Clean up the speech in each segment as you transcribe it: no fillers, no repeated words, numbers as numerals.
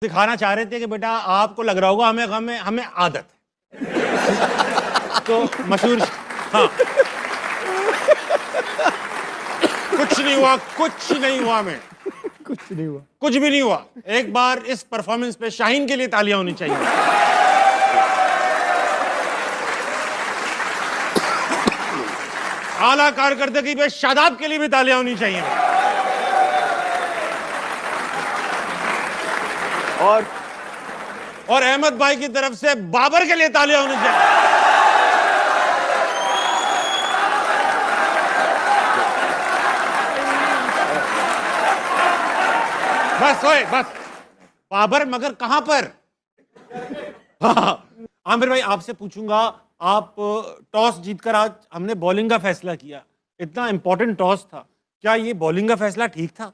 दिखाना चाह रहे थे कि बेटा आपको लग रहा होगा हमें हमें हमें आदत है। तो मशहूर, हाँ, कुछ नहीं हुआ, कुछ नहीं हुआ, हमें कुछ नहीं हुआ, कुछ भी नहीं हुआ। एक बार इस परफॉर्मेंस पे शाहीन के लिए तालियां होनी चाहिए। आला कारकर्दगी पे शादाब के लिए भी तालियां होनी चाहिए। और अहमद भाई की तरफ से बाबर के लिए तालियां होनी चाहिए। बस ओए बस, बाबर मगर कहां पर? हाँ, आमिर भाई आपसे पूछूंगा, आप टॉस जीतकर आज हमने बॉलिंग का फैसला किया, इतना इंपॉर्टेंट टॉस था, क्या ये बॉलिंग का फैसला ठीक था?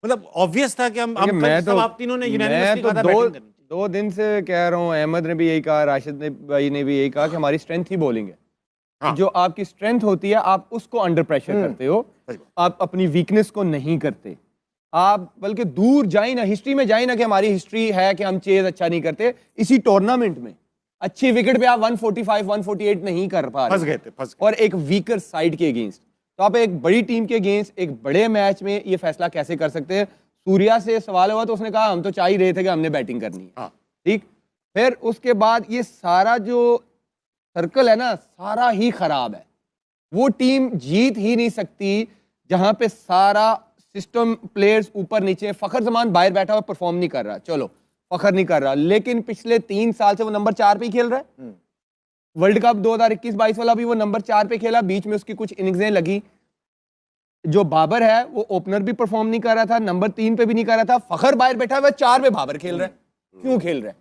मतलब ऑब्वियस था कि हम सब आप तीनों ने यूनानिमसली कहा था बैटिंग करनी। 2 दिन से कह रहा हूँ, अहमद ने भी यही कहा, राशिद ने भाई ने भी यही कहा कि हमारी स्ट्रेंथ ही बॉलिंग है। हाँ। जो आपकी स्ट्रेंथ होती है आप उसको अंडर प्रेशर करते हो, आप अपनी वीकनेस को नहीं करते। आप बल्कि दूर जाए ना, हिस्ट्री में जाए ना कि हमारी हिस्ट्री है कि हम चेज अच्छा नहीं करते, इसी टूर्नामेंट में अच्छी विकेट पे आप 145 148 नहीं कर पा रहे, फंस गए थे। और एक वीकर साइड के अगेंस्ट। तो आप एक बड़ी टीम के अगेंस्ट एक बड़े मैच में ये फैसला कैसे कर सकते हैं? सूर्या से सवाल हुआ तो उसने कहा हम तो चाह ही रहे थे कि हमने बैटिंग करनी है। हाँ। ठीक, फिर उसके बाद ये सारा जो सर्कल है ना, सारा ही खराब है। वो टीम जीत ही नहीं सकती जहां पे सारा सिस्टम, प्लेयर्स ऊपर नीचे। फखर जमान बाहर बैठा हुआ परफॉर्म नहीं कर रहा, चलो फखर नहीं कर रहा, लेकिन पिछले 3 साल से वो नंबर 4 पे ही खेल रहा है। वर्ल्ड कप 2021-22 वाला भी वो नंबर 4 पे खेला, बीच में उसकी कुछ इनिंग्सें लगी। जो बाबर है वो ओपनर भी परफॉर्म नहीं कर रहा था, नंबर 3 पे भी नहीं कर रहा था। फखर बाहर बैठा हुआ 4 पे बाबर खेल रहा है। क्यों खेल रहा है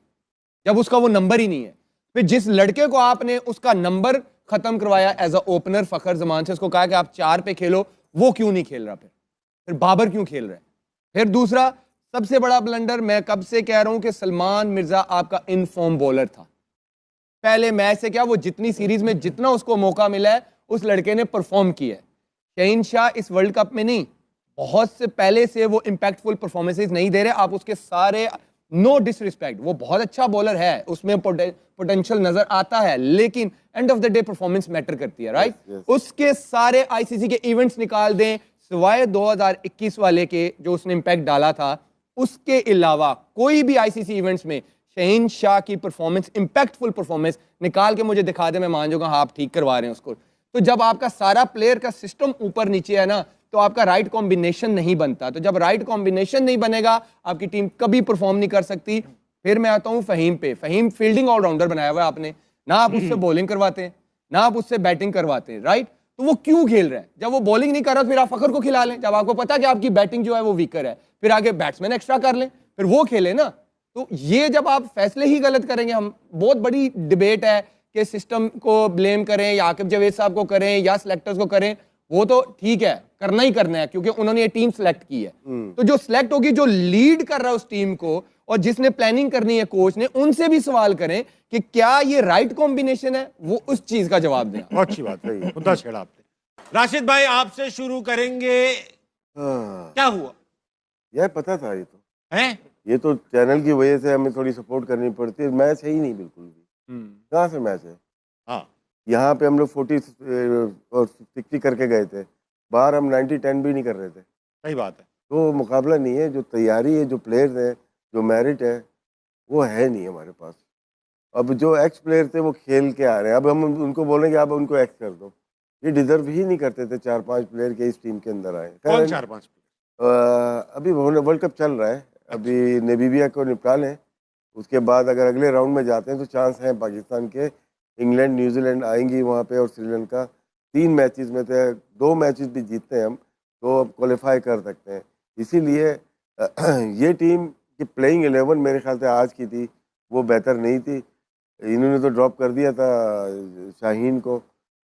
जब उसका वो नंबर ही नहीं है? फिर जिस लड़के को आपने उसका नंबर खत्म करवाया एज अ ओपनर फखर जमान से, उसको कहा कि आप 4 पे खेलो, वो क्यों नहीं खेल रहा? फिर बाबर क्यों खेल रहा है? फिर दूसरा सबसे बड़ा ब्लंडर, मैं कब से कह रहा हूं कि सलमान मिर्जा आपका इनफॉर्म बॉलर था। पहले मैच से क्या, वो जितनी सीरीज में जितना उसको मौका मिला है उस लड़के ने परफॉर्म किया है। शहीन शाह इस वर्ल्ड कप में नहीं, बहुत से पहले से वो इंपैक्टफुल परफॉर्मेंसेज नहीं दे रहे। आप उसके सारे, नो डिसरिस्पेक्ट, वो बहुत अच्छा बॉलर है, उसमें पोटेंशियल नजर आता है, लेकिन end of the day performance matter करती है, राइट? उसके सारे आईसीसी के इवेंट्स निकाल दें सिवाय 2021 वाले के जो उसने इंपैक्ट डाला था, उसके अलावा कोई भी आईसीसी इवेंट्स में शहीन शाह की परफॉर्मेंस, इंपैक्टफुल परफॉर्मेंस निकाल के मुझे दिखा दे, मैं मान जाऊंगा हाँ आप ठीक करवा रहे हैं उसको। तो जब आपका सारा प्लेयर का सिस्टम ऊपर नीचे है ना, तो आपका राइट कॉम्बिनेशन नहीं बनता। तो जब राइट कॉम्बिनेशन नहीं बनेगा, आपकी टीम कभी परफॉर्म नहीं कर सकती। फिर मैं आता हूं फहीम पे। फहीम फील्डिंग ऑलराउंडर बनाया हुआ है आपने, ना आप उससे बॉलिंग करवाते, ना आप उससे बैटिंग करवाते, राइट? तो वो क्यों खेल रहा है? जब वो बॉलिंग नहीं कर रहा, फिर आप फखर को खिला लें। जब आपको पता है कि आपकी बैटिंग जो है वो वीकर है, फिर आगे बैट्समैन एक्स्ट्रा कर लें, फिर वो खेले ना। तो ये जब आप फैसले ही गलत करेंगे, हम बहुत बड़ी डिबेट है कि सिस्टम को ब्लेम करें या आकिब जावेद साहब को करें या सिलेक्टर्स को करें, वो तो ठीक है, करना ही करना है क्योंकि उन्होंने ये टीम सिलेक्ट की है। तो जो सिलेक्ट होगी, जो लीड कर रहा है उस टीम को और जिसने प्लानिंग करनी है कोच ने, उनसे भी सवाल करें कि क्या ये राइट कॉम्बिनेशन है, वो उस चीज का जवाब दें। बहुत अच्छी बात है, मुद्दा छेड़ा आपने। राशिद भाई आपसे शुरू करेंगे। क्या हुआ? यह पता था, ये तो है, ये तो चैनल की वजह से हमें थोड़ी सपोर्ट करनी पड़ती है। मैच है ही नहीं बिल्कुल भी। कहाँ से मैच है? हाँ, यहाँ पे हम लोग 40 और 60 करके गए थे, बाहर हम 90-10 भी नहीं कर रहे थे। सही बात है। तो मुकाबला नहीं है, जो तैयारी है, जो प्लेयर्स हैं, जो मेरिट है, वो है नहीं हमारे पास। अब जो एक्स प्लेयर थे वो खेल के आ रहे हैं, अब हम उनको बोलेंगे आप उनको एक्स कर दो, ये डिजर्व ही नहीं करते थे 4-5 प्लेयर के इस टीम के अंदर आए। कौन 4-5? अभी वर्ल्ड कप चल रहा है, अभी नेमीबिया को निपटा लें, उसके बाद अगर अगले राउंड में जाते हैं तो चांस हैं पाकिस्तान के। इंग्लैंड न्यूजीलैंड आएंगी वहाँ पे, और श्रीलंका। 3 मैचेस में से 2 मैचेस भी जीतते हैं हम तो अब क्वालिफाई कर सकते हैं। इसीलिए ये टीम की प्लेइंग 11 मेरे ख्याल से आज की थी, वो बेहतर नहीं थी। इन्होंने तो ड्रॉप कर दिया था शाहीन को,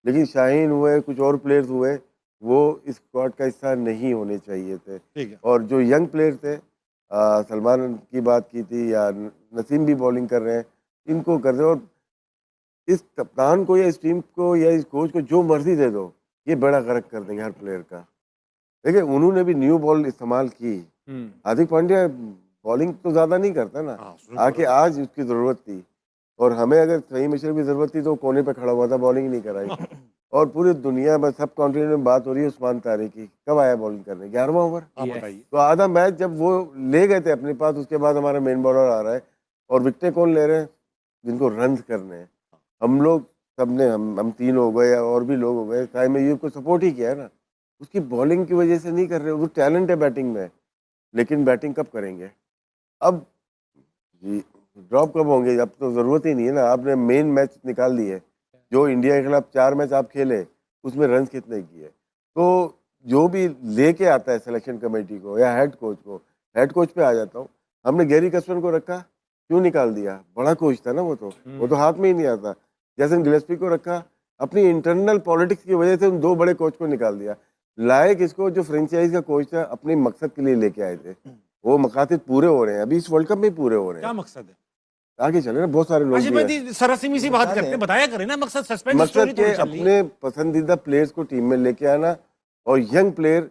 लेकिन शाहीन हुए, कुछ और प्लेयर्स हुए, वो इस स्क्वाड का हिस्सा नहीं होने चाहिए थे। ठीक है। और जो यंग प्लेयर थे, सलमान की बात की थी, या नसीम भी बॉलिंग कर रहे हैं, इनको कर दो। और इस कप्तान को या इस टीम को या इस कोच को जो मर्जी दे दो, ये बड़ा गर्क कर देंगे हर प्लेयर का। देखिए उन्होंने भी न्यू बॉल इस्तेमाल की। हार्दिक पांड्या बॉलिंग तो ज्यादा नहीं करता ना। हाँ, आके आज उसकी जरूरत थी, और हमें अगर सहीम अशरफ की जरूरत थी तो कोने पे खड़ा हुआ था, बॉलिंग नहीं कराई। और पूरी दुनिया में सब कॉन्टिनेंट में बात हो रही है उस्मान तारिक की, कब आया बॉलिंग करने, 11वां ओवर। आप बताइए। तो आधा मैच जब वो ले गए थे अपने पास, उसके बाद हमारा मेन बॉलर आ रहा है, और विकेटें कौन ले रहे हैं, जिनको रन करने हैं। हम लोग सबने, हम तीन हो गए या और भी लोग हो गए, साइम अयूब को सपोर्ट ही किया है ना, उसकी बॉलिंग की वजह से नहीं कर रहे। वो टैलेंट है बैटिंग में, लेकिन बैटिंग कब करेंगे अब जी, ड्रॉप कब होंगे, अब तो जरूरत ही नहीं है ना। आपने मेन मैच निकाल दिए, जो इंडिया के खिलाफ 4 मैच आप खेले, उसमें रन कितने किए। तो जो भी लेके आता है सिलेक्शन कमेटी को या हेड कोच को, हेड कोच पे आ जाता हूँ। हमने गैरी कसवन को रखा, क्यों निकाल दिया, बड़ा कोच था ना वो तो हाथ में ही नहीं आता। जैसन गिलेस्पी को रखा, अपनी इंटरनल पॉलिटिक्स की वजह से उन 2 बड़े कोच को निकाल दिया। लाए किसको, जो फ्रेंचाइज का कोच था, अपने मकसद के लिए लेके आए थे। वो मकासद पूरे हो रहे हैं, अभी इस वर्ल्ड कप में पूरे हो रहे क्या हैं। मकसद है? आगे चले ना, बहुत सारे लोग आशिफ भी हैं। भाई सरासिमी सी बात करते हैं, बताया करें ना मकसद। सस्पेंस मकसद स्टोरी के थोड़ी चल रही है। अपने पसंदीदा प्लेयर्स को टीम में लेके आना, और यंग प्लेयर,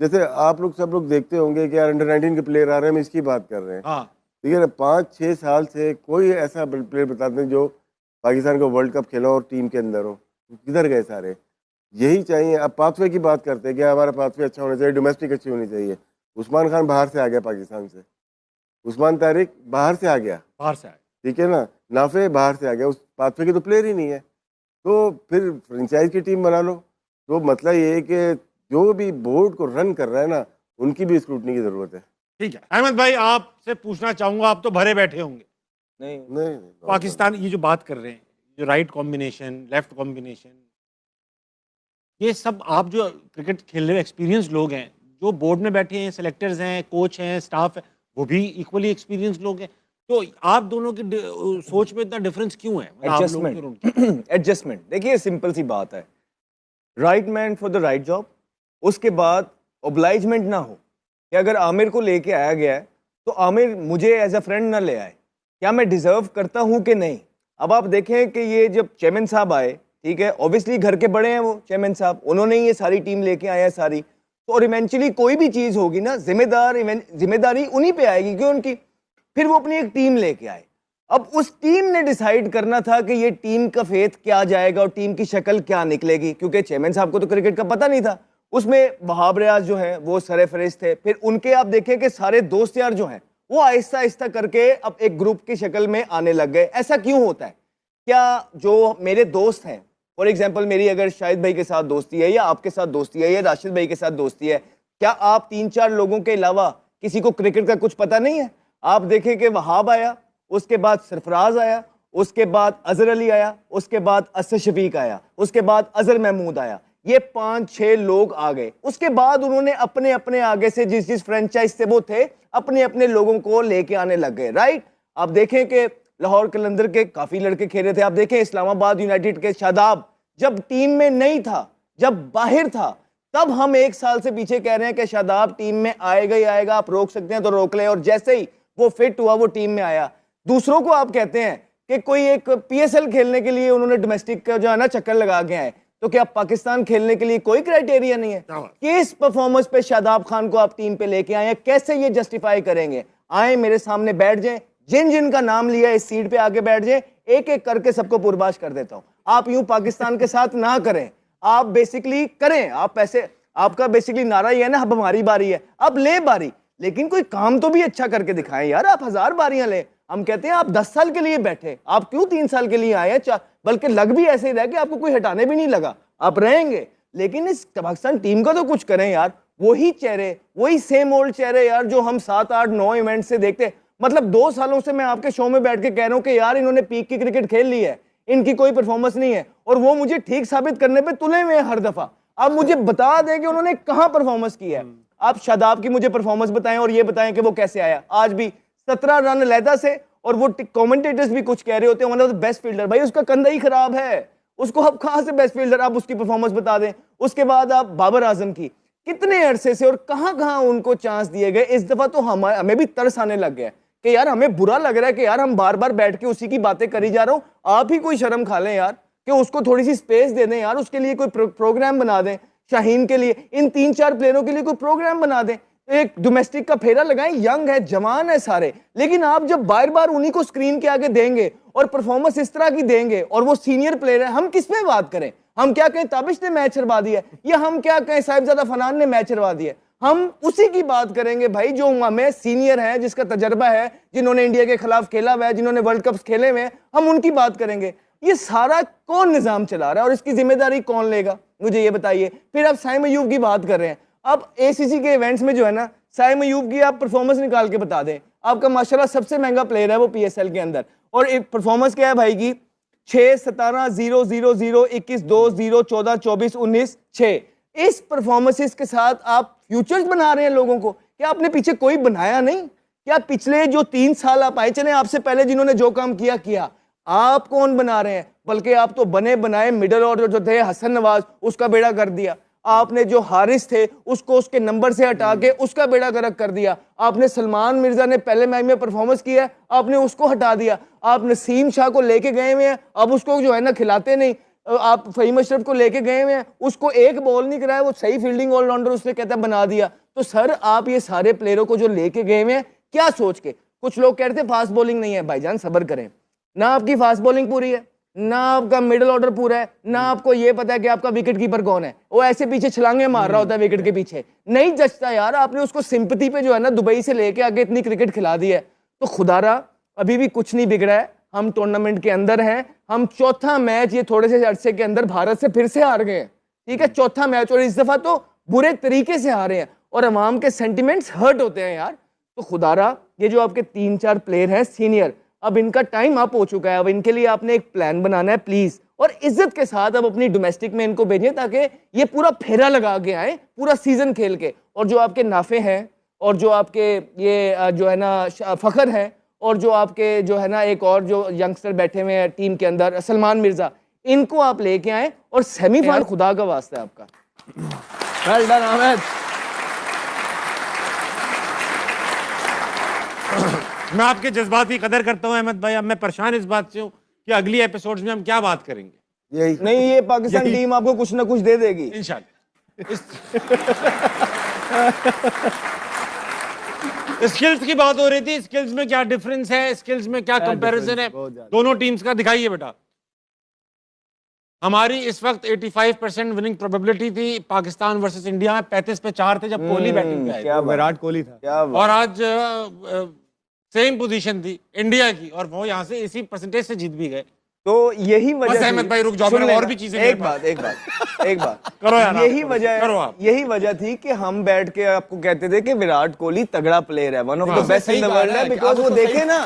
जैसे आप लोग सब लोग देखते होंगे कि यार अंडर-19 के प्लेयर आ रहे हैं, हम इसकी बात कर रहे हैं। हाँ, ठीक है ना, 5-6 साल से कोई ऐसा प्लेयर बताते हैं जो पाकिस्तान को वर्ल्ड कप खेला और टीम के अंदर हो, किधर गए सारे। यही चाहिए। अब पाथवे की बात करते हैं कि हमारा पाथवे अच्छा होना चाहिए, डोमेस्टिक अच्छी होनी चाहिए। उस्मान खान बाहर से आ गया पाकिस्तान से, उस्मान तारिक बाहर से आ गया, बाहर से आए। ठीक है ना, नाफे बाहर से आ गया, उस पाथवे की तो प्लेयर ही नहीं है। तो फिर फ्रेंचाइज की टीम बना लो। तो मतलब ये है कि जो भी बोर्ड को रन कर रहा है ना, उनकी भी स्क्रूटनी की जरूरत है। ठीक है अहमद भाई, आपसे पूछना चाहूंगा, आप तो भरे बैठे होंगे। नहीं, नहीं, पाकिस्तान ये जो बात कर रहे हैं, जो राइट कॉम्बिनेशन, लेफ्ट कॉम्बिनेशन, ये सब आप जो क्रिकेट खेलने में एक्सपीरियंस लोग हैं, जो बोर्ड में बैठे हैं, सेलेक्टर्स हैं, कोच हैं, स्टाफ है, वो भी इक्वली एक्सपीरियंस लोग हैं। तो आप दोनों की सोच में इतना डिफरेंस क्यों है? मतलब आप लोगों की और उनकी? एडजस्टमेंट एडजस्टमेंट देखिए सिंपल सी बात है, right man for the right job. उसके बाद ओब्लाइजमेंट ना हो कि अगर आमिर को लेके आया गया है तो आमिर मुझे एज अ फ्रेंड ना ले आए, क्या मैं डिजर्व करता हूं कि नहीं। अब आप देखें कि ये जब चेयरमैन साहब आए, ठीक है, ऑब्वियसली घर के बड़े हैं वो चेयरमैन साहब, उन्होंने ये सारी टीम लेके आए हैं सारी, तो और इवेंचुअली कोई भी चीज़ होगी ना, जिम्मेदारी उन्हीं पे आएगी क्यों उनकी। फिर वो अपनी एक टीम लेके आए। अब उस टीम ने डिसाइड करना था कि ये टीम का फेथ क्या जाएगा और टीम की शक्ल क्या निकलेगी, क्योंकि चेयरमैन साहब को तो क्रिकेट का पता नहीं था। उसमें वहाब रियाज जो है वो सरफहरिस्त थे। फिर उनके आप देखें कि सारे दोस्त यार जो हैं वो आहिस्ता आहिस्ता करके अब एक ग्रुप की शक्ल में आने लग गए। ऐसा क्यों होता है? क्या जो मेरे दोस्त हैं, फॉर एग्जाम्पल मेरी अगर शाहिद भाई के साथ दोस्ती है या आपके साथ दोस्ती है या राशिद भाई के साथ दोस्ती है, क्या आप 3-4 लोगों के अलावा किसी को क्रिकेट का कुछ पता नहीं है? आप देखें कि वहाब आया, उसके बाद सरफराज आया, उसके बाद अजहर अली आया, उसके बाद असद शफीक आया, उसके बाद अजहर महमूद आया, ये 5-6 लोग आ गए। उसके बाद उन्होंने अपने अपने आगे से जिस जिस फ्रेंचाइज से वो थे अपने अपने लोगों को लेके आने लग गए। राइट, आप देखें कि लाहौर कलंदर के काफी लड़के खेले थे। आप देखें इस्लामाबाद यूनाइटेड के शादाब जब टीम में नहीं था, जब बाहर था, तब हम 1 साल से पीछे कह रहे हैं कि शादाब टीम में आएगा ही आएगा, आप रोक सकते हैं तो रोक ले, और जैसे ही वो फिट हुआ वो टीम में आया। दूसरों को आप कहते हैं कि कोई एक पीएसएल खेलने के लिए उन्होंने डोमेस्टिक का जो है ना चक्कर लगा के आए, तो क्या पाकिस्तान खेलने के लिए कोई क्राइटेरिया नहीं है? किस परफॉर्मेंस पे शादाब खान को आप टीम पे लेके आए हैं, कैसे ये जस्टिफाई करेंगे? आए मेरे सामने बैठ जाए, जिन जिन का नाम लिया इस सीट पे आके बैठ जाए, एक एक करके सबको पुरबाश कर देता हूं। आप यूं पाकिस्तान के साथ ना करें, आप बेसिकली करें, आप पैसे, आपका बेसिकली नारा ही है ना अब हमारी बारी है, अब ले बारी, लेकिन कोई काम तो भी अच्छा करके दिखाएं यार। आप 1000 बारियां ले, हम कहते हैं आप 10 साल के लिए बैठे, आप क्यों 3 साल के लिए आए हैं? बल्कि लग भी ऐसे ही रहा कि आपको कोई हटाने भी नहीं लगा, आप रहेंगे, लेकिन इस पाकिस्तान टीम का तो कुछ करें यार। वही चेहरे, वही सेम ओल्ड चेहरे यार जो हम 7-8-9 इवेंट से देखते। मतलब 2 सालों से मैं आपके शो में बैठ के कह रहा हूं कि यार इन्होंने पीक की क्रिकेट खेल ली है, इनकी कोई परफॉर्मेंस नहीं है, और वो मुझे ठीक साबित करने पे तुले हुए हैं हर दफा। आप मुझे बता दें कि उन्होंने कहां परफॉर्मेंस की है। आप शादाब की मुझे परफॉर्मेंस बताएं और ये बताएं कि वो कैसे आया। आज भी 17 रन अलहदा से, और वो कमेंटेटर्स भी कुछ कह रहे होते हैं मतलब बेस्ट फील्डर, भाई उसका कंधा ही खराब है, उसको आप कहां से बेस्ट फील्डर, आप उसकी परफॉर्मेंस बता दें। उसके बाद आप बाबर आजम की, कितने अरसे से और कहां कहां उनको चांस दिए गए। इस दफा तो हमें भी तरस आने लग गया कि यार हमें बुरा लग रहा है कि यार हम बार बार बैठ के उसी की बातें करी जा रहा हूं। आप ही कोई शर्म खा लें यार, कि उसको थोड़ी सी स्पेस दे दें यार, उसके लिए कोई प्रोग्राम बना दें। शाहीन के लिए, इन 3-4 प्लेयरों के लिए कोई प्रोग्राम बना दें। एक डोमेस्टिक का फेरा लगाएं, यंग है, जवान है सारे, लेकिन आप जब बार बार उन्हीं को स्क्रीन के आगे देंगे और परफॉर्मेंस इस तरह की देंगे और वो सीनियर प्लेयर है, हम किस पे बात करें? हम क्या कहें ताबिश ने मैच हरवा दिया, या हम क्या कहें साहिबजादा फनान ने मैच हरवा दिया? हम उसी की बात करेंगे भाई जो हमें सीनियर है, जिसका तजर्बा है, जिन्होंने इंडिया के खिलाफ खेला हुआ है, जिन्होंने वर्ल्ड कप खेले हुए हैं, हम उनकी बात करेंगे। ये सारा कौन निजाम चला रहा है और इसकी जिम्मेदारी कौन लेगा, मुझे ये बताइए। फिर आप साइम अयूब की बात कर रहे हैं। अब एसीसी के इवेंट्स में जो है ना, साइम अयूब की आप परफॉर्मेंस निकाल के बता दें, आपका माशाल्लाह सबसे महंगा प्लेयर है वो पीएसएल के अंदर, और एक परफॉर्मेंस क्या है भाई की 6, 17, 0, 0, 0, 21, 2, 0, 14, 24, 19, 6। इस परफॉर्मेंसेस के साथ आप फ्यूचर्स बना रहे हैं लोगों को, क्या आपने पीछे कोई बनाया नहीं? क्या पिछले जो 3 साल आप आए, चले आपसे पहले जिन्होंने जो काम किया किया, आप कौन बना रहे हैं? बल्कि आप तो बने बनाए मिडल ऑर्डर जो थे, हसन नवाज उसका बेड़ा कर दिया आपने, जो हारिस थे उसको उसके नंबर से हटा के उसका बेड़ा गर्क कर दिया आपने, सलमान मिर्जा ने पहले मैच में परफॉर्मेंस किया है, आपने उसको हटा दिया, आप नसीम शाह को लेके गए हुए हैं, अब उसको जो है ना खिलाते नहीं, आप फहीम अशरफ को लेके गए हुए हैं, उसको एक बॉल नहीं कराया, वो सही फील्डिंग ऑलराउंडर उसने कहता बना दिया। तो सर आप ये सारे प्लेयरों को जो लेके गए हुए हैं क्या सोच के? कुछ लोग कह रहे थे फास्ट बॉलिंग नहीं है, भाईजान सब्र करें, ना आपकी फास्ट बॉलिंग पूरी है, ना आपका मिडिल ऑर्डर पूरा है, ना आपको ये पता है कि आपका विकेट कीपर कौन है, वो ऐसे पीछे छलांगे मार रहा होता है विकेट के पीछे, नहीं जचता यार। आपने उसको सिंपैथी पे जो है ना दुबई से लेके आगे इतनी क्रिकेट खिला दी है, तो खुदारा अभी भी कुछ नहीं बिगड़ा है, हम टूर्नामेंट के अंदर हैं, हम चौथा मैच ये थोड़े से अरसे के अंदर भारत से फिर से हार गए, ठीक है, चौथा मैच, और इस दफा तो बुरे तरीके से हारे हैं और अवाम के सेंटिमेंट्स हर्ट होते हैं यार। तो खुदारा ये जो आपके 3-4 प्लेयर हैं सीनियर, अब इनका टाइम अप हो चुका है, अब इनके लिए आपने एक प्लान बनाना है प्लीज, और इज्जत के साथ अब अपनी डोमेस्टिक में इनको भेजें ताकि ये पूरा फेरा लगा के आए पूरा सीजन खेल के। और जो आपके नाफे हैं और जो आपके ये जो है ना फखर हैं और जो आपके जो है ना एक और जो यंगस्टर बैठे हुए हैं टीम के अंदर सलमान मिर्जा, इनको आप लेके आए और सेमीफाइनल, खुदा का वास्ता है आपका। Well done Ahmad. मैं आपके जज्बात की कदर करता हूं अहमद भाई। अब मैं परेशान इस बात से हूं कि अगली एपिसोड्स में हम क्या बात करेंगे। यही नहीं, ये पाकिस्तान टीम आपको कुछ ना कुछ दे देगी इंशाल्लाह। स्किल्स की बात हो रही थी, स्किल्स में क्या डिफरेंस है, स्किल्स में क्या कंपैरिजन है दोनों टीम्स का, दिखाइए बेटा। हमारी इस वक्त 85% विनिंग प्रोबेबिलिटी थी पाकिस्तान वर्सेस इंडिया में, 35 पे 4 थे जब कोहली बैटिंग पे आए, क्या विराट कोहली था, क्या और आज सेम पोजीशन थी इंडिया की और वो यहाँ से इसी परसेंटेज से जीत भी गए। तो यही बस वजह अहमद भाई रुक जाओ, सुन मेरे और लेना। भी चीजें एक बात करो यार, यही आप वजह करो आप। यही वजह थी कि हम बैठ के आपको कहते थे कि विराट कोहली तगड़ा प्लेयर है, one of the best in the world है, बिकॉज वो देखें ना,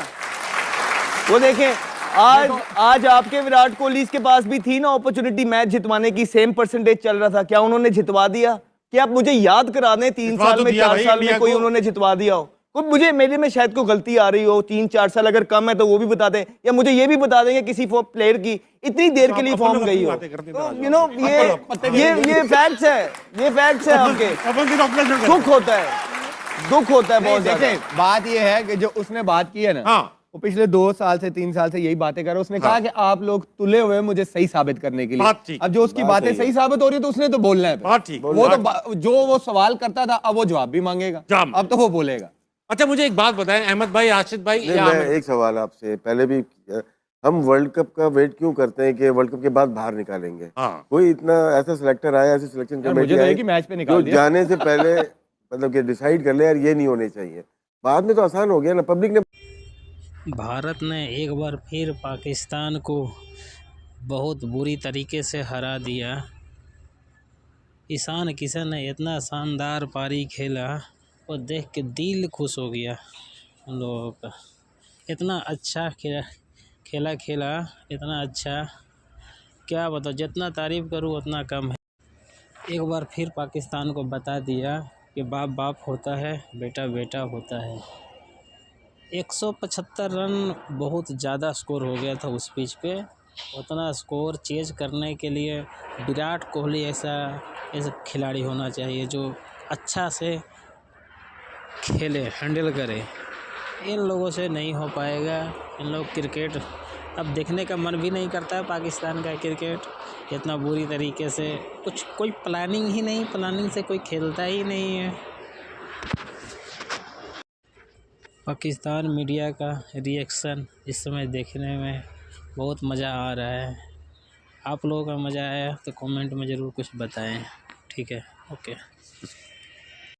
वो देखें आज आपके विराट कोहली के पास भी थी ना अपॉर्चुनिटी मैच जितवाने की, सेम परसेंटेज चल रहा था, क्या उन्होंने जितवा दिया? क्या आप मुझे याद करा दें 3 साल में 4 साल में कोई उन्होंने जितवा दिया हो? कुछ मुझे मेरे में शायद कोई गलती आ रही हो, 3-4 साल अगर कम है तो वो भी बता दें, या मुझे ये भी बता दें कि किसी प्लेयर की इतनी देर के लिए फॉर्म गई हो। तो यू नो ये फैक्ट्स है, ये फैक्ट्स है आपके। दुख होता है बहुत ज्यादा। बात ये है कि जो उसने बात की है ना, हाँ वो पिछले 2 साल से 3 साल से यही बातें कर रहा है। उसने कहा कि आप लोग तुले हुए मुझे सही साबित करने के बात लिए। ठीक। अब जो उसकी बातें सही साबित हो रही है तो उसने तो बोलना है। बात ठीक। वो तो जो वो सवाल करता था अब वो जवाब भी मांगेगा, अब तो वो बोलेगा। अच्छा मुझे एक बात बताएं अहमद भाई, आशिद भाई, या मैं एक सवाल आपसे पहले भी किया, हम वर्ल्ड कप का वेट क्यों करते हैं कि वर्ल्ड कप के बाद बाहर निकालेंगे? हाँ। कोई इतना ऐसा सिलेक्टर आया, ऐसी सिलेक्शन मुझे कमेटी तो आई एक ही मैच पे निकाल जो दिया। जाने से पहले मतलब कि डिसाइड कर ले यार ये नहीं होने चाहिए, बाद में तो आसान हो गया ना, पब्लिक ने। भारत ने एक बार फिर पाकिस्तान को बहुत बुरी तरीके से हरा दिया। ईशान किशन ने इतना शानदार पारी खेला और देख के दिल खुश हो गया उन लोगों का। इतना अच्छा खेला इतना अच्छा, क्या बताओ, जितना तारीफ़ करूँ उतना कम है। एक बार फिर पाकिस्तान को बता दिया कि बाप बाप होता है, बेटा बेटा होता है। 175 रन बहुत ज़्यादा स्कोर हो गया था उस पिच पे। उतना स्कोर चेज करने के लिए विराट कोहली ऐसा खिलाड़ी होना चाहिए जो अच्छा से खेले, हैंडल करे। इन लोगों से नहीं हो पाएगा। इन लोग क्रिकेट अब देखने का मन भी नहीं करता है पाकिस्तान का क्रिकेट। इतना बुरी तरीके से कोई प्लानिंग ही नहीं, प्लानिंग से कोई खेलता ही नहीं है। पाकिस्तान मीडिया का रिएक्शन इस समय देखने में बहुत मज़ा आ रहा है। आप लोगों का मज़ा आया तो कमेंट में ज़रूर कुछ बताएं। ठीक है, ओके।